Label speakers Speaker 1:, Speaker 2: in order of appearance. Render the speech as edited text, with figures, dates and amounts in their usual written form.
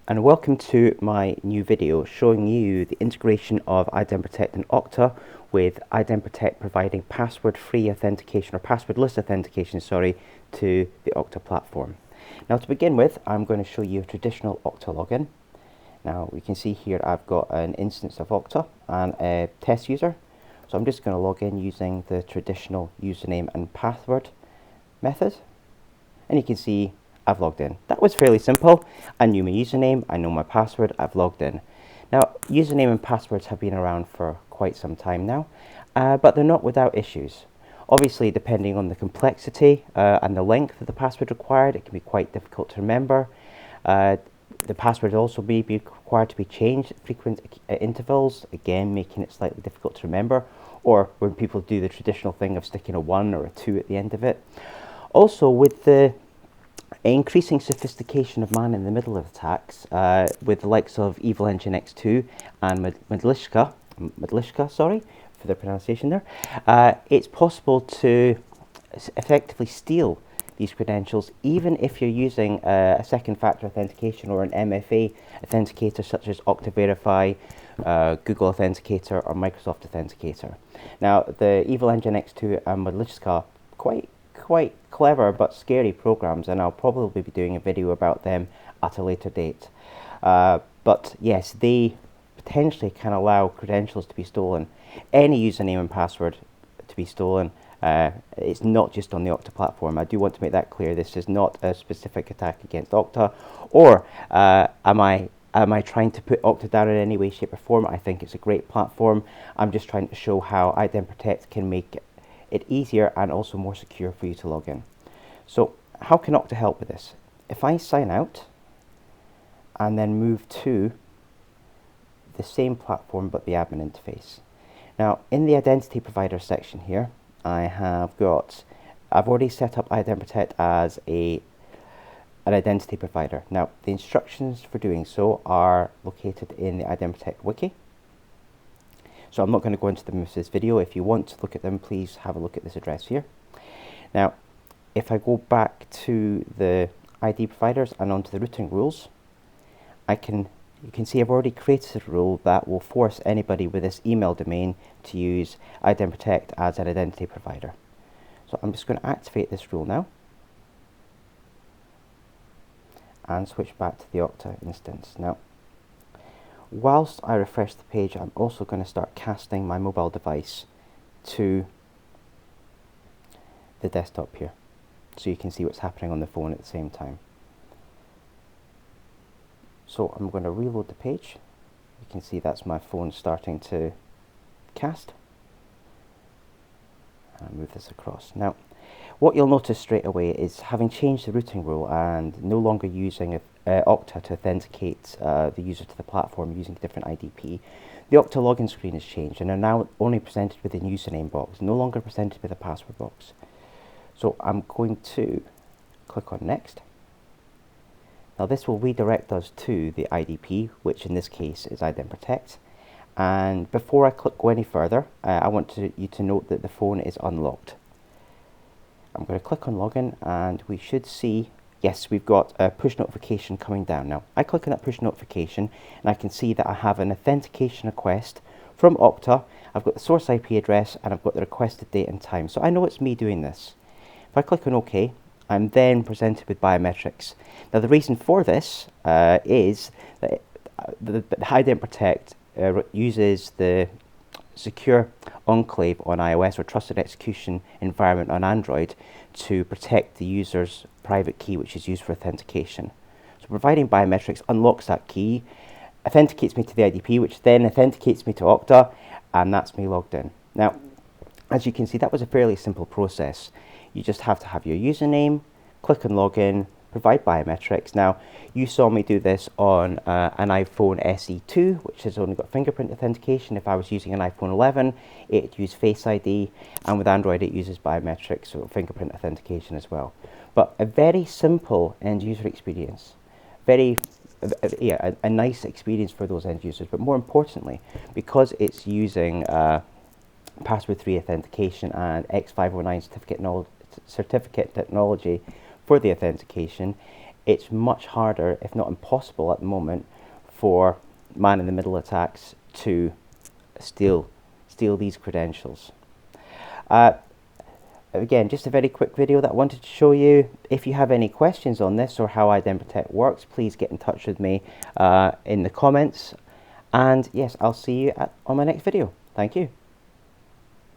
Speaker 1: And welcome to my new video showing you the integration of Idenprotect and Okta, with Idenprotect providing password-free authentication, or passwordless authentication, sorry, to the Okta platform. Now, to begin with, I'm going to show you a traditional Okta login. Now, we can see here I've got an instance of Okta and a test user. So I'm just going to log in using the traditional username and password method. And you can see I've logged in. That was fairly simple. I knew my username, I know my password, I've logged in. Now, username and passwords have been around for quite some time now, but they're not without issues. Obviously, depending on the complexity and the length of the password required, it can be quite difficult to remember. The password also may be required to be changed at frequent intervals, again making it slightly difficult to remember, or when people do the traditional thing of sticking a 1 or a 2 at the end of it. Also, with the increasing sophistication of man-in-the-middle attacks, with the likes of Evil Engine X2 and Madlishka, sorry for the pronunciation there, it's possible to effectively steal these credentials, even if you're using a second-factor authentication or an MFA authenticator such as Okta Verify, Google Authenticator, or Microsoft Authenticator. Now, the Evil Engine X2 and Madlishka, quite clever but scary programs, and I'll probably be doing a video about them at a later date. But yes, they potentially can allow credentials to be stolen, any username and password to be stolen. It's not just on the Okta platform. I do want to make that clear. This is not a specific attack against Okta, or am I trying to put Okta down in any way, shape or form? I think it's a great platform. I'm just trying to show how Idenprotect can make it easier and also more secure for you to log in. So how can Okta help with this? If I sign out and then move to the same platform but the admin interface. Now, in the identity provider section here, I've already set up Idenprotect as an identity provider. Now, the instructions for doing so are located in the Idenprotect wiki. So I'm not going to go into them in this video. If you want to look at them, please have a look at this address here. Now, if I go back to the ID providers and onto the routing rules, you can see I've already created a rule that will force anybody with this email domain to use Idenprotect as an identity provider. So I'm just going to activate this rule now and switch back to the Okta instance. Now, whilst I refresh the page, I'm also going to start casting my mobile device to the desktop here, so you can see what's happening on the phone at the same time. So I'm going to reload the page. You can see that's my phone starting to cast. I'll move this across. Now, what you'll notice straight away is, having changed the routing rule and no longer using Okta to authenticate the user to the platform using a different IDP, the Okta login screen has changed and are now only presented with a username box, no longer presented with a password box. So I'm going to click on Next. Now this will redirect us to the IDP, which in this case is Idenprotect. And before I go any further, I want you to note that the phone is unlocked. I'm going to click on Login and we should see, yes, we've got a push notification coming down. Now, I click on that push notification and I can see that I have an authentication request from Okta. I've got the source IP address and I've got the requested date and time. So I know it's me doing this. If I click on OK, I'm then presented with biometrics. Now, the reason for this is that the Idenprotect uses the secure enclave on iOS, or trusted execution environment on Android, to protect the user's private key, which is used for authentication. So providing biometrics unlocks that key, authenticates me to the IDP, which then authenticates me to Okta, and that's me logged in. Now, as you can see, that was a fairly simple process. You just have to have your username, click on login, provide biometrics. Now, you saw me do this on an iPhone SE2, which has only got fingerprint authentication. If I was using an iPhone 11, it used Face ID, and with Android, it uses biometrics, so fingerprint authentication as well. But a very simple end user experience, a nice experience for those end users. But more importantly, because it's using password-free authentication and X509 certificate technology for the authentication, it's much harder, if not impossible at the moment, for man-in-the-middle attacks to steal these credentials. Again, just a very quick video that I wanted to show you. If you have any questions on this or how Idenprotect works, please get in touch with me in the comments. And yes, I'll see you on my next video. Thank you.